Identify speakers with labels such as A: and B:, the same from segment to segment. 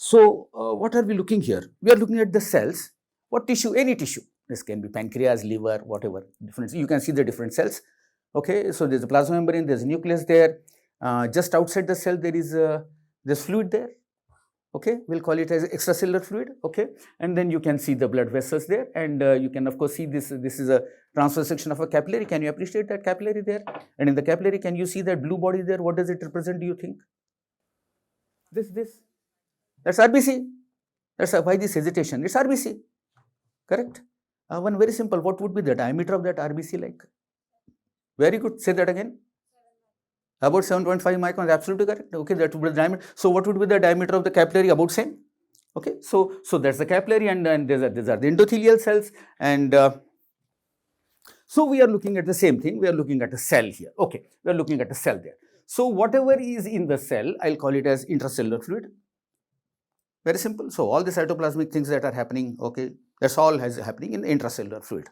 A: So, what are we looking here? We are looking at the cells. What tissue? Any tissue. This can be pancreas, liver, whatever. Different. You can see the different cells. Okay. So, there is a plasma membrane. There is a nucleus there. Just outside the cell, there is this fluid there. Okay, we'll call it as extracellular fluid. Okay, and then you can see the blood vessels there, and you can of course see this. This is a transverse section of a capillary. Can you appreciate that capillary there? And in the capillary, can you see that blue body there? What does it represent? Do you think? This. That's RBC. That's why this hesitation. It's RBC. Correct. One very simple. What would be the diameter of that RBC like? Very good. Say that again. About 7.5 microns, absolutely correct. Okay, that would be the diameter. So, what would be the diameter of the capillary? About same. Okay, so that's the capillary, and these are the endothelial cells, and so we are looking at the same thing. We are looking at a cell here. Okay, we are looking at a cell there. So, whatever is in the cell, I'll call it as intracellular fluid. Very simple. So, all the cytoplasmic things that are happening, okay, that's all happening in the intracellular fluid.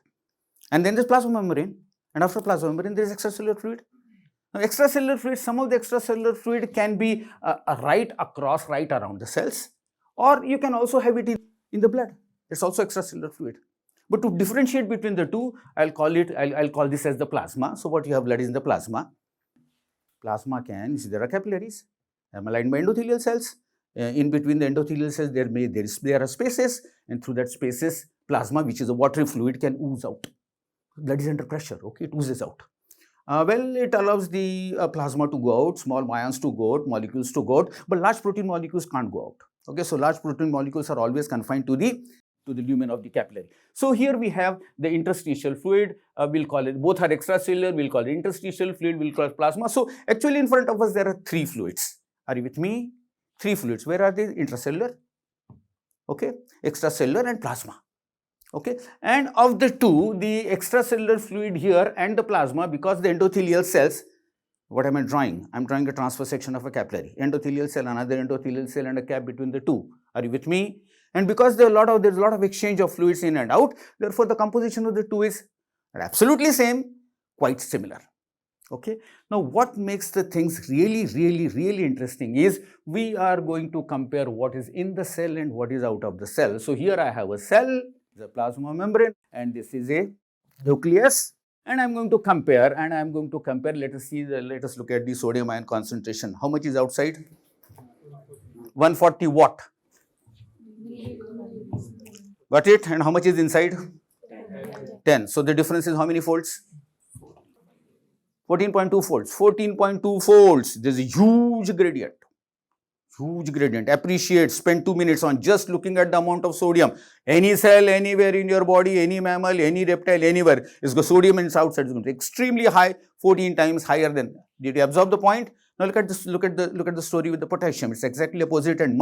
A: And then there's plasma membrane, and after plasma membrane, there is extracellular fluid. Now, extracellular fluid, some of the extracellular fluid can be right across, right around the cells, or you can also have it in the blood. It's also extracellular fluid. But to differentiate between the two, I'll call this as the plasma. So, what you have blood is in the plasma. Plasma you see there are capillaries. I'm aligned by endothelial cells. In between the endothelial cells, there are spaces, and through that spaces, plasma, which is a watery fluid, can ooze out. Blood is under pressure. Okay, it oozes out. Well, it allows the plasma to go out, small ions to go out, molecules to go out, but large protein molecules can't go out. Okay, so large protein molecules are always confined to the lumen of the capillary. So here we have the interstitial fluid. We'll call it, both are extracellular. We'll call it interstitial fluid. We'll call it plasma. So actually, in front of us there are three fluids. Are you with me? Three fluids. Where are they? Intracellular, okay, extracellular, and plasma. Okay, and of the two, the extracellular fluid here and the plasma, because the endothelial cells, what am I drawing? I'm drawing a transverse section of a capillary. Endothelial cell, another endothelial cell, and a cap between the two. Are you with me? And because there's a lot of exchange of fluids in and out, therefore the composition of the two is absolutely same, quite similar. Okay. Now, what makes the things really interesting is we are going to compare what is in the cell and what is out of the cell. So here I have a cell, the plasma membrane, and this is a nucleus, and I'm going to compare, let us look at the sodium ion concentration. How much is outside? 140 what? Got it? And how much is inside? 10. So the difference is how many folds? 14.2 folds. 14.2 folds. There's a huge gradient. Huge gradient. Appreciate, spend 2 minutes on just looking at the amount of sodium. Any cell, anywhere in your body, any mammal, any reptile, anywhere, is the sodium in its outside is going to be extremely high, 14 times higher than. Did you absorb the point? Now look at this. Look at the story with the potassium. It's exactly opposite and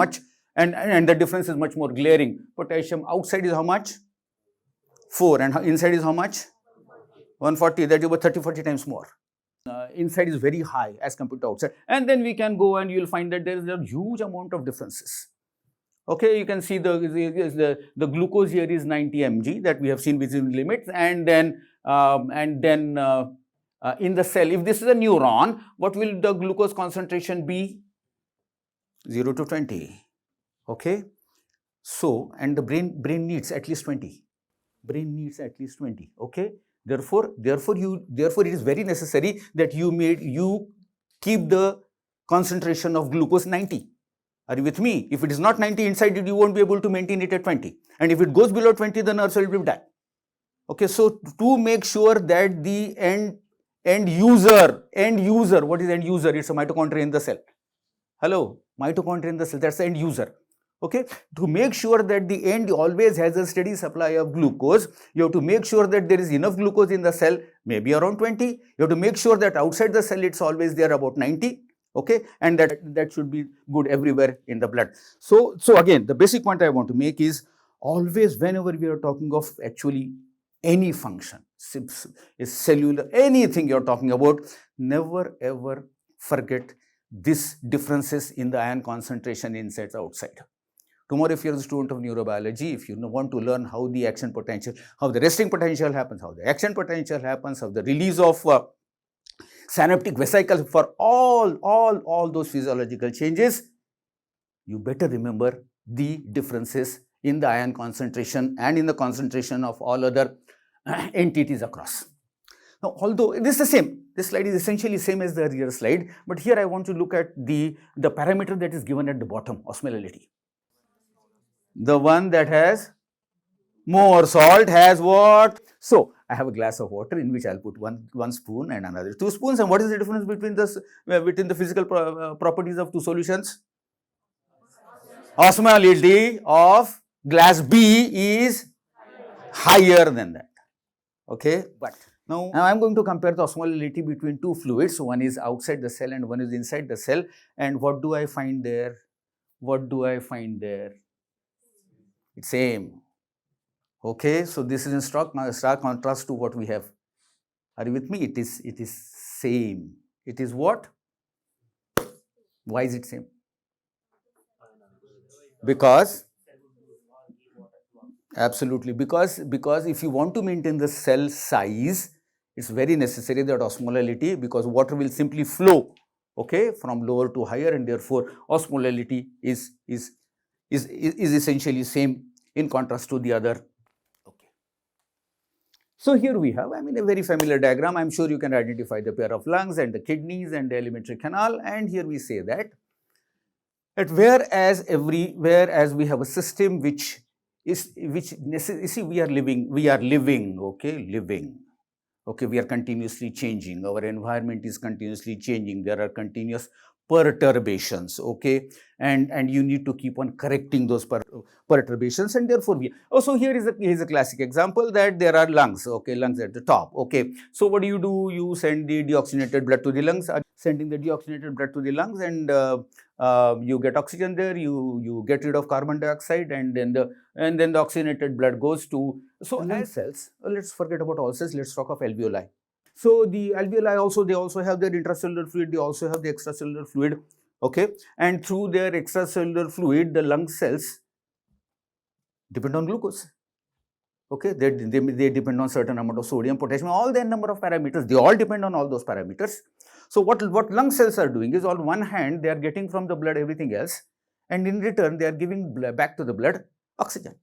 A: and the difference is much more glaring. Potassium outside is how much? 4, and inside is how much? 140. That is about 30-40 times more. Inside is very high as compared to outside, and then we can go and you will find that there is a huge amount of differences. Okay, you can see the glucose here is 90 mg that we have seen within limits, and then in the cell, if this is a neuron, what will the glucose concentration be? 0 to 20. Okay, so and the brain needs at least 20. Brain needs at least 20. Okay. Therefore, it is very necessary that you keep the concentration of glucose 90. Are you with me? If it is not 90 inside it, you won't be able to maintain it at 20. And if it goes below 20, the nerve cell will die. Okay, so to make sure that the end user, what is end user? It's a mitochondria in the cell. Hello, mitochondria in the cell, that's the end user. Okay, to make sure that the end always has a steady supply of glucose, you have to make sure that there is enough glucose in the cell, maybe around 20. You have to make sure that outside the cell it's always there about 90. Okay, and that should be good everywhere in the blood. So again, the basic point I want to make is always whenever we are talking of actually any function, cellular, anything you're talking about, never ever forget these differences in the ion concentration inside outside. Tomorrow, if you're a student of neurobiology, if you want to learn how the action potential, how the resting potential happens, how the action potential happens, how the release of synaptic vesicles for all those physiological changes, you better remember the differences in the ion concentration and in the concentration of all other entities across. Now, although this is the same, this slide is essentially same as the earlier slide, but here I want to look at the parameter that is given at the bottom, osmolality. The one that has more salt has what? So, I have a glass of water in which I will put one spoon and another 2 spoons, and what is the difference between the physical properties of 2 solutions? Osmolality of glass B is higher than that. Okay, but now I am going to compare the osmolality between 2 fluids. One is outside the cell and one is inside the cell, and what do I find there? What do I find there? It's same. Okay, so this is in stark contrast to what we have. Are you with me? It is same. It is what? Why is it same? Because absolutely, because if you want to maintain the cell size, it's very necessary that osmolality, because water will simply flow, okay, from lower to higher, and therefore osmolality is essentially same in contrast to the other. Okay. So here we have, I mean, a very familiar diagram. I'm sure you can identify the pair of lungs and the kidneys and the alimentary canal, and here we say that whereas we have a system which see, we are living, okay, we are continuously changing, our environment is continuously changing, there are continuous perturbations, okay, and you need to keep on correcting those perturbations, and therefore so here is a classic example that there are lungs, okay, lungs at the top, okay. So what do? You send the deoxygenated blood to the lungs, sending the deoxygenated blood to the lungs, and you get oxygen there, you get rid of carbon dioxide, and then the oxygenated blood goes to, so as cells, let's forget about all cells, let's talk of alveoli. So the alveoli they also have their intracellular fluid, they also have the extracellular fluid, okay, and through their extracellular fluid, the lung cells depend on glucose, okay, they depend on certain amount of sodium, potassium, all the number of parameters, they all depend on all those parameters. So what lung cells are doing is, on one hand, they are getting from the blood everything else, and in return, they are giving back to the blood oxygen.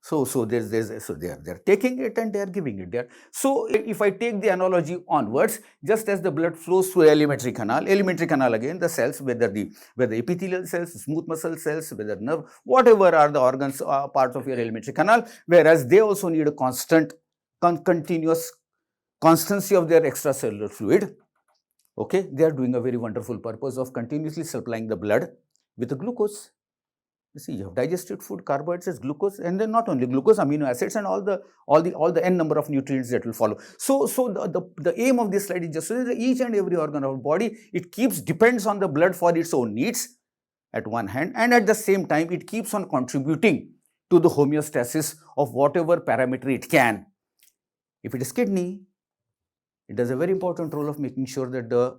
A: So they are taking it and they are giving it there. So if I take the analogy onwards, just as the blood flows through alimentary canal again, the cells, whether epithelial cells, smooth muscle cells, whether nerve, whatever are the organs, parts of your alimentary canal, whereas they also need a continuous constancy of their extracellular fluid, okay, they are doing a very wonderful purpose of continuously supplying the blood with the glucose. You see, you have digested food, carbohydrates, glucose, and then not only glucose, amino acids, and all the n number of nutrients that will follow. So the aim of this slide is just so that each and every organ of our body, it depends on the blood for its own needs at one hand, and at the same time it keeps on contributing to the homeostasis of whatever parameter it can. If it is kidney, it does a very important role of making sure that the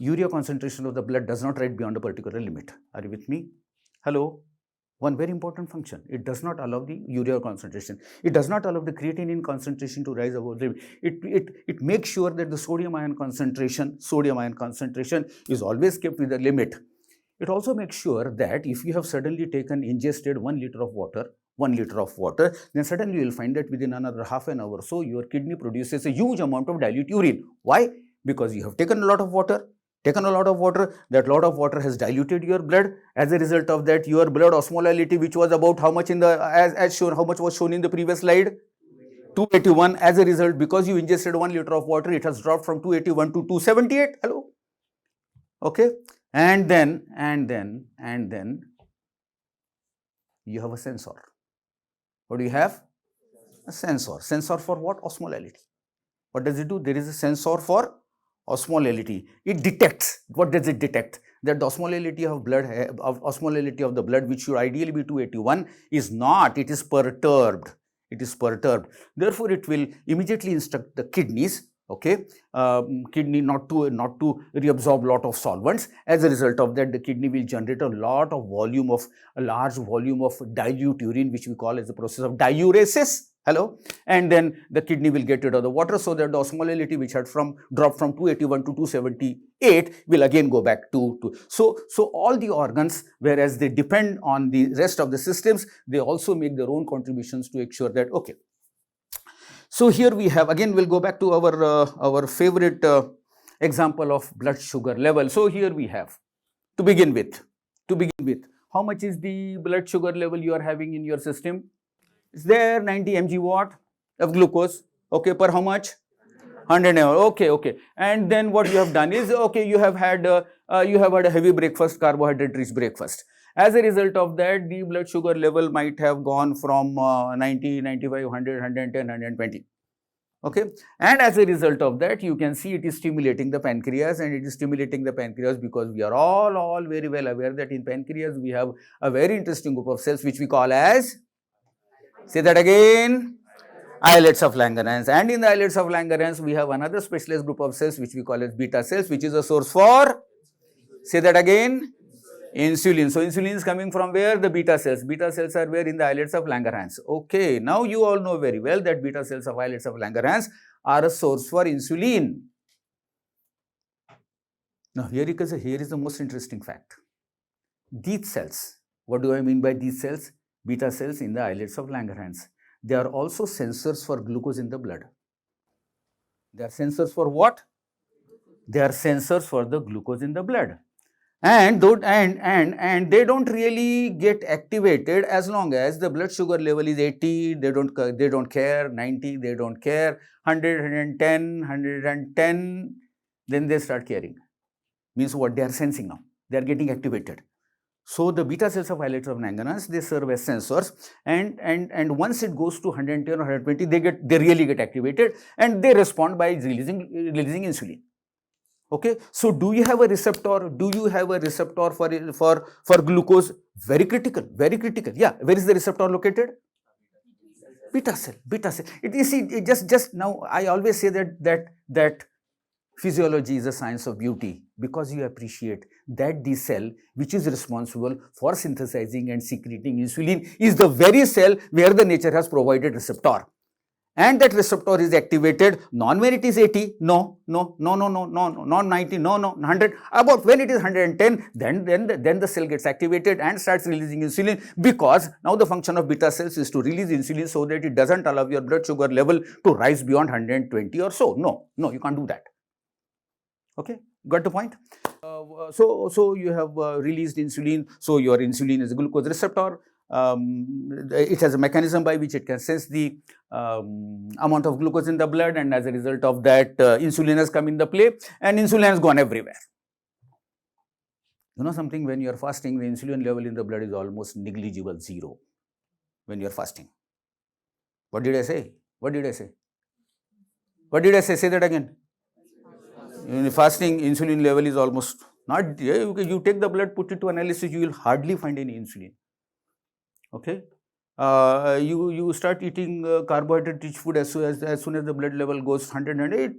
A: urea concentration of the blood does not rise beyond a particular limit. Are you with me? Hello? One very important function. It does not allow the urea concentration. It does not allow the creatinine concentration to rise above the limit. It makes sure that the sodium ion concentration is always kept with a limit. It also makes sure that if you have suddenly ingested 1 liter of water, then suddenly you will find that within another half an hour or so, your kidney produces a huge amount of dilute urine. Why? Because you have taken a lot of water, that lot of water has diluted your blood. As a result of that, your blood osmolality, which was about how much as shown, how much was shown in the previous slide? 281. As a result, because you ingested 1 liter of water, it has dropped from 281 to 278. Hello? Okay. And then you have a sensor. What do you have? A sensor. Sensor for what? Osmolality. What does it do? There is a sensor for osmolality. It detects. What does it detect? That the osmolality of the blood, which should ideally be 281, is not. It is perturbed. Therefore, it will immediately instruct the kidneys, okay, kidney not to reabsorb lot of solvents. As a result of that, the kidney will generate a large volume of dilute urine, which we call as the process of diuresis. Hello, and then the kidney will get rid of the water, so that the osmolality which had dropped from 281 to 278 will again go back to so all the organs, whereas they depend on the rest of the systems, they also make their own contributions to ensure that. Okay, so here we have, again we'll go back to our favorite example of blood sugar level. So here we have, to begin with, how much is the blood sugar level you are having in your system? Is there 90 mg what of glucose? Okay, per how much? 100 ml. Okay. And then what you have done is, okay, you have had a heavy breakfast, carbohydrate rich breakfast. As a result of that, the blood sugar level might have gone from 90, 95, 100, 110, 120. Okay, and as a result of that, you can see it is stimulating the pancreas, and it is stimulating the pancreas because we are all very well aware that in pancreas we have a very interesting group of cells which we call as, say that again, islets of Langerhans. And in the islets of Langerhans, we have another specialized group of cells which we call as beta cells, which is a source for, say that again, insulin. So insulin is coming from where? The beta cells. Beta cells are where? In the islets of Langerhans. Okay, now you all know very well that beta cells of islets of Langerhans are a source for insulin. Now here is the most interesting fact. These cells, what do I mean by these cells? Beta cells in the islets of Langerhans. They are also sensors for glucose in the blood. They are sensors for what? They are sensors for the glucose in the blood. And they don't really get activated as long as the blood sugar level is 80, they don't care, 90, they don't care, 100, 110, then they start caring. Means what? They are sensing now, they are getting activated. So the beta cells of islets of Langerhans, they serve as sensors, and once it goes to 110 or 120, they really get activated, and they respond by releasing insulin. Okay, so do you have a receptor? Do you have a receptor for glucose? Very critical, very critical. Yeah, where is the receptor located? Beta cell. You see, it just now I always say that physiology is a science of beauty, because you appreciate that the cell which is responsible for synthesizing and secreting insulin is the very cell where the nature has provided receptor. And that receptor is activated not when it is 80, no, not 90, no, 100. About when it is 110, then the cell gets activated and starts releasing insulin, because now the function of beta cells is to release insulin so that it doesn't allow your blood sugar level to rise beyond 120 or so. No, you can't do that. Okay, got the point? So you have released insulin, so your insulin is a glucose receptor. It has a mechanism by which it can sense the amount of glucose in the blood, and as a result of that, insulin has come in the play, and insulin has gone everywhere. You know something, when you are fasting, the insulin level in the blood is almost negligible, zero, when you are fasting. What did I say? Say that again. In fasting, insulin level is almost not, you take the blood, put it to analysis, you will hardly find any insulin. Okay, you start eating carbohydrate rich food as soon as the blood level goes 100,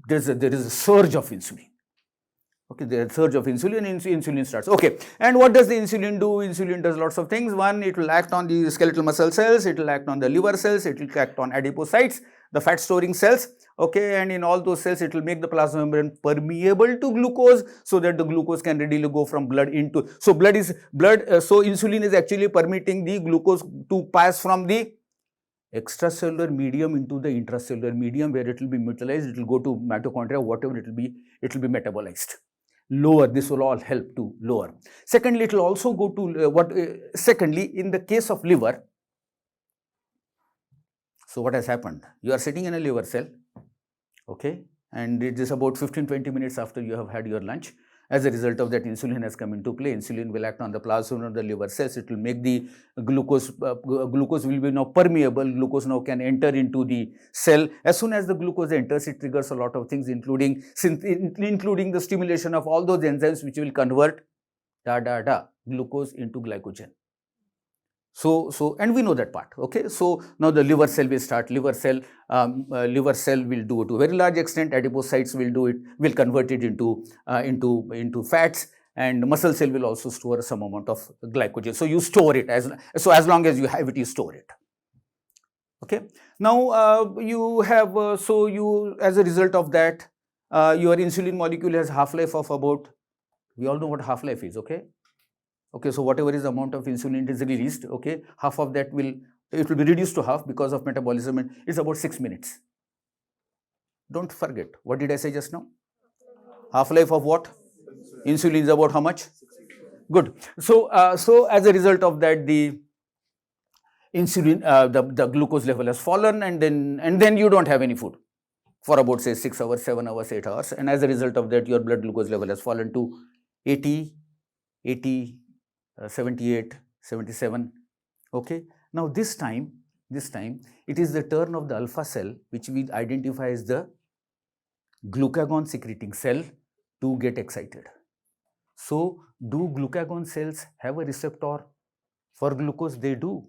A: there is a surge of insulin. Okay, there is a surge of insulin, insulin starts. Okay, and what does the insulin do? Insulin does lots of things. One, it will act on the skeletal muscle cells, it will act on the liver cells, it will act on adipocytes, the fat storing cells. Okay, and in all those cells, it will make the plasma membrane permeable to glucose, so that the glucose can readily go from blood into. So so insulin is actually permitting the glucose to pass from the extracellular medium into the intracellular medium, where it will be utilized, it will go to mitochondria, whatever it will be metabolized. Lower, this will all help to lower. Secondly, it will also go to secondly, in the case of liver, so what has happened? You are sitting in a liver cell, okay, and it is about 15-20 minutes after you have had your lunch. As a result of that, insulin has come into play. Insulin will act on the plasma of the liver cells. It will make the glucose will be now permeable. Glucose now can enter into the cell. As soon as the glucose enters, it triggers a lot of things, including the stimulation of all those enzymes which will convert glucose into glycogen. So and we know that part. Okay, so now the liver cell will start. Liver cell will do it to a very large extent. Adipocytes will convert it into fats, and muscle cell will also store some amount of glycogen. So you store it as long as you have it, you store it. Okay. Now you have so you, as a result of that, your insulin molecule has half-life of about, we all know what half-life is. Okay. Okay, so whatever is the amount of insulin is released, okay, half of that will be reduced to half because of metabolism, and it's about 6 minutes. Don't forget, what did I say just now? Half-life of what? Insulin is about how much? Good. So so as a result of that, the insulin, the glucose level has fallen, and then you don't have any food for about, say, 6 hours, 7 hours, 8 hours, and as a result of that, your blood glucose level has fallen to 80, 78, 77. Okay. Now this time it is the turn of the alpha cell, which we identify as the glucagon secreting cell, to get excited. So do glucagon cells have a receptor for glucose? They do,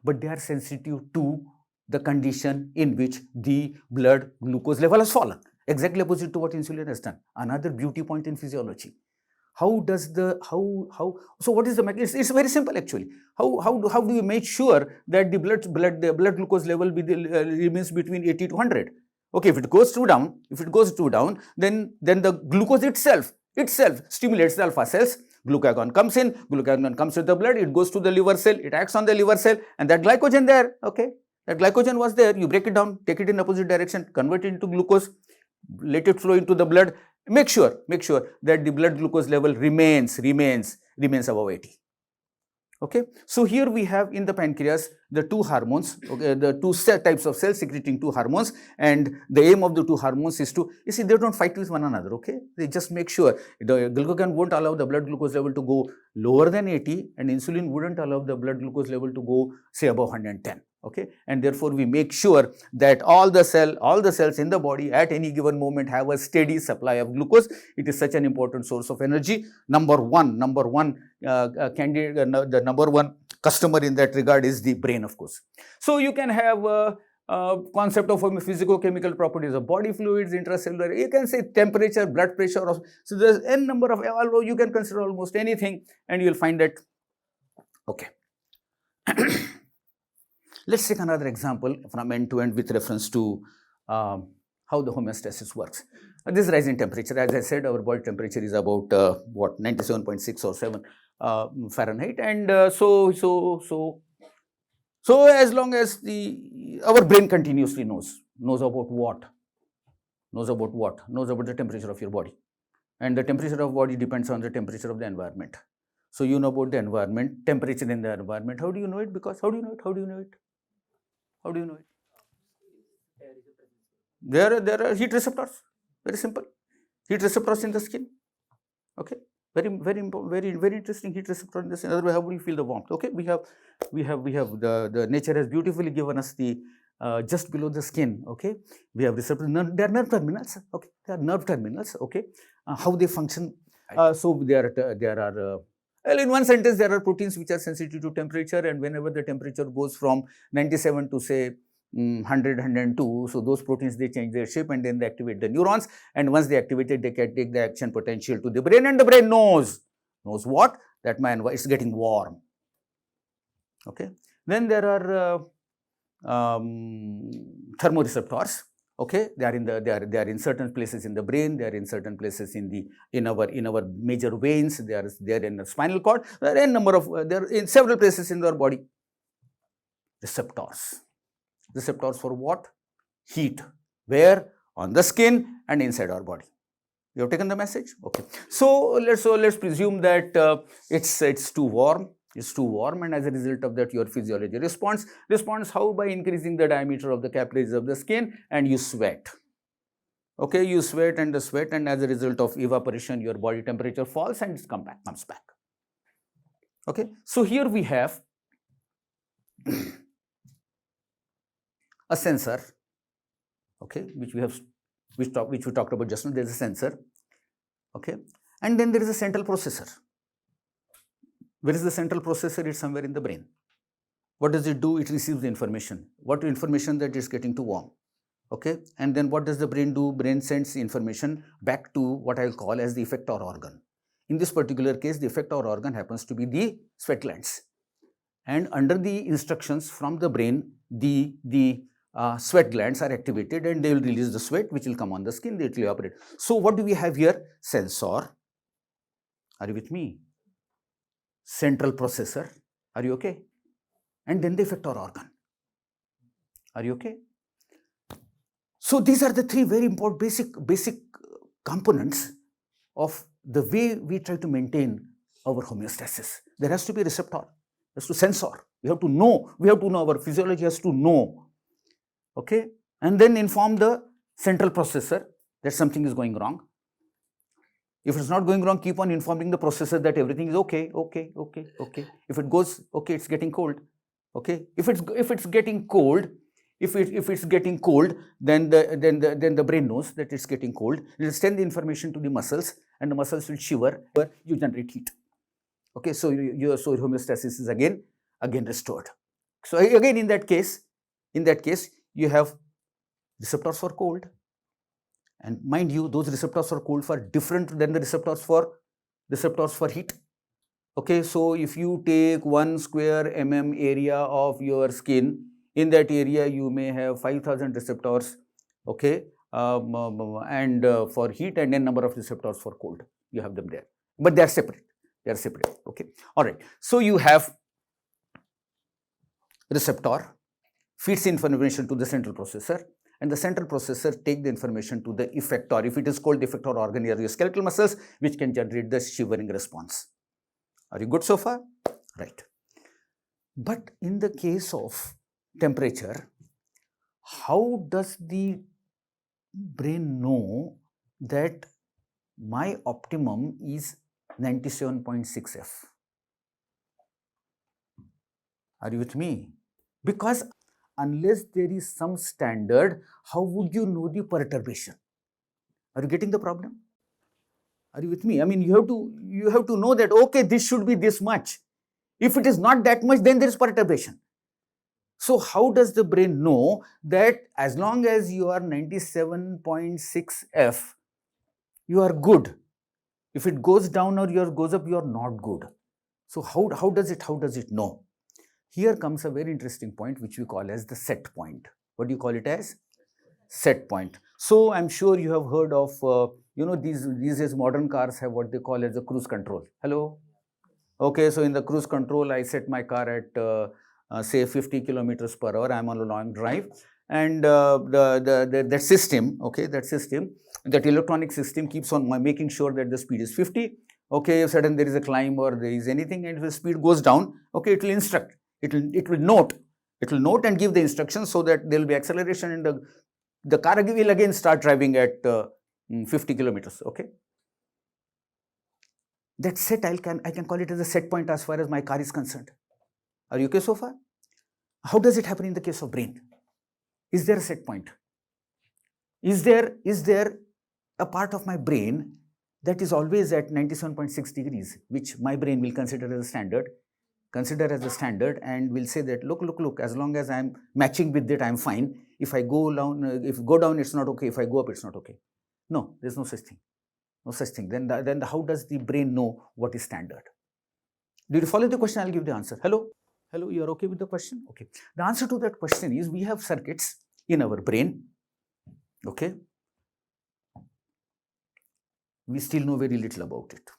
A: but they are sensitive to the condition in which the blood glucose level has fallen. Exactly opposite to what insulin has done. Another beauty point in physiology. How does the so what is the mechanism? It's very simple actually. How do you make sure that the blood glucose level remains between 80 to 100? Okay, if it goes too down, then the glucose itself stimulates the alpha cells. Glucagon comes to the blood, it goes to the liver cell, it acts on the liver cell, and that glycogen there, okay, that glycogen was there, you break it down, take it in opposite direction, convert it into glucose, let it flow into the blood. Make sure that the blood glucose level remains above 80. Okay. So here we have in the pancreas the two hormones, okay, the two types of cells secreting two hormones, and the aim of the two hormones is to, you see, they don't fight with one another. Okay, they just make sure the glucagon won't allow the blood glucose level to go lower than 80, and insulin wouldn't allow the blood glucose level to go, say, above 110. Okay, and therefore we make sure that all the cells in the body at any given moment have a steady supply of glucose. It is such an important source of energy. Number one candidate, the number one customer in that regard is the brain, of course. So you can have concept of physicochemical properties of body fluids, intracellular, you can say temperature, blood pressure. So there's n number of, you can consider almost anything, and you'll find that. Okay. Let's take another example from end to end with reference to how the homeostasis works. This rise in temperature, as I said, our body temperature is about 97.6 or 7 Fahrenheit, and so as long as our brain continuously knows about what? Knows about the temperature of your body, and the temperature of body depends on the temperature of the environment. So you know about the environment, temperature in the environment. How do you know it? Because how do you know it? There are heat receptors. Very simple. Heat receptors in the skin. Okay. Very interesting heat receptor in the skin. Otherwise, how do you feel the warmth? Okay. We have the nature has beautifully given us the just below the skin. Okay. We have receptors. They are nerve terminals. Okay. They are nerve terminals. Okay. How they function? So there are. Well, in one sentence, there are proteins which are sensitive to temperature, and whenever the temperature goes from 97 to, say, 100, 102, so those proteins, they change their shape, and then they activate the neurons, and once they activate it, they can take the action potential to the brain, and the brain knows what? That it's getting warm. Okay. Then there are thermoreceptors. Okay, they are in certain places in the brain. They are in certain places in our major veins. They are in the spinal cord. There are a number of they are in several places in our body. Receptors for what? Heat. Where? On the skin and inside our body. You have taken the message? Okay. So let's presume that it's too warm. It's too warm, and as a result of that, your physiology responds how? By increasing the diameter of the capillaries of the skin, and you sweat. Okay, you sweat, and as a result of evaporation, your body temperature falls and it comes back. Okay, so here we have a sensor. Okay, which we talked about just now. There is a sensor. Okay, and then there is a central processor. Where is the central processor? It's somewhere in the brain. What does it do? It receives the information. What information? That is getting too warm. Okay, and then what does the brain do? Brain sends the information back to what I'll call as the effector organ. In this particular case, the effector organ happens to be the sweat glands. and under the instructions from the brain, the sweat glands are activated and they will release the sweat which will come on the skin, it will evaporate. So what do we have here? Sensor, are you with me? Central processor, are you okay? And then the effector organ, are you okay? So these are the three very important basic components of the way we try to maintain our homeostasis. There has to be a receptor, there has to sensor, we have to know, our physiology has to know, okay, and then inform the central processor that something is going wrong. If it's not going wrong, keep on informing the processor that everything is okay. If it goes okay, it's getting cold. Okay, if it's getting cold, if it's getting cold, then the brain knows that it's getting cold. It will send the information to the muscles, and the muscles will shiver. You generate heat. Okay, so your homeostasis is again restored. So again, in that case, you have receptors for cold. And mind you, those receptors for cold are different than the receptors for heat. Okay, so if you take 1 square mm area of your skin, in that area you may have 5,000 receptors, okay, and for heat, and then number of receptors for cold. You have them there, but they are separate. Okay, all right. So you have receptor feeds information to the central processor, and the central processor take the information to the effector. If it is called the effector organ, here your skeletal muscles, which can generate the shivering response. Are you good so far? Right. But in the case of temperature, how does the brain know that my optimum is 97.6 F? Are you with me? Because unless there is some standard, how would you know the perturbation? Are you getting the problem? Are you with me? I mean, you have to know that, okay, this should be this much. If it is not that much, then there is perturbation. So how does the brain know that as long as you are 97.6 F, you are good? If it goes down or goes up, you are not good. So how does it know? Here comes a very interesting point which we call as the set point. What do you call it as? Set point. So I'm sure you have heard of, these days modern cars have what they call as a cruise control. Hello? Okay, so in the cruise control, I set my car at say 50 kilometers per hour. I'm on a long drive, and that system, that electronic system keeps on making sure that the speed is 50. Okay, if suddenly there is a climb or there is anything, and if the speed goes down, okay, it will instruct. It will note and give the instructions so that there will be acceleration, and the car will again start driving at 50 kilometers. Okay. That set, I can call it as a set point as far as my car is concerned. Are you okay so far? How does it happen in the case of brain? Is there a set point? Is there a part of my brain that is always at 97.6 degrees, which my brain will consider as a standard, and will say that look, as long as I'm matching with it, I'm fine. If I go down, it's not okay. If I go up, it's not okay. No, there's no such thing. Then how does the brain know what is standard? Did you follow the question? I'll give the answer. Hello, you are okay with the question? Okay. The answer to that question is, we have circuits in our brain. Okay. We still know very little about it.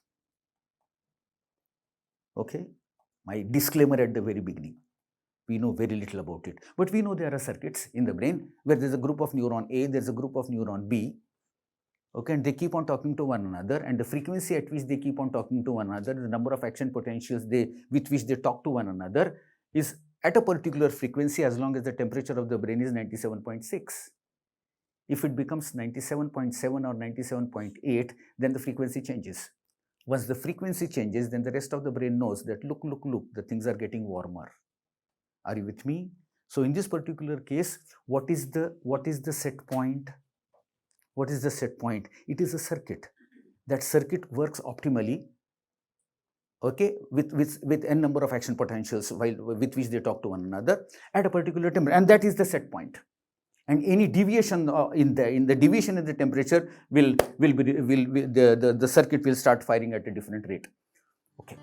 A: Okay. My disclaimer at the very beginning. We know very little about it. But we know there are circuits in the brain where there's a group of neuron A, there's a group of neuron B. Okay, and they keep on talking to one another, and the frequency at which they keep on talking to one another, the number of action potentials with which they talk to one another is at a particular frequency as long as the temperature of the brain is 97.6. If it becomes 97.7 or 97.8, then the frequency changes. Once the frequency changes, then the rest of the brain knows that look, the things are getting warmer. Are you with me? So in this particular case, what is the set point? What is the set point? It is a circuit. That circuit works optimally, okay, with n number of action potentials with which they talk to one another at a particular temperature, and that is the set point. And any deviation in the deviation in the temperature the circuit will start firing at a different rate. Okay.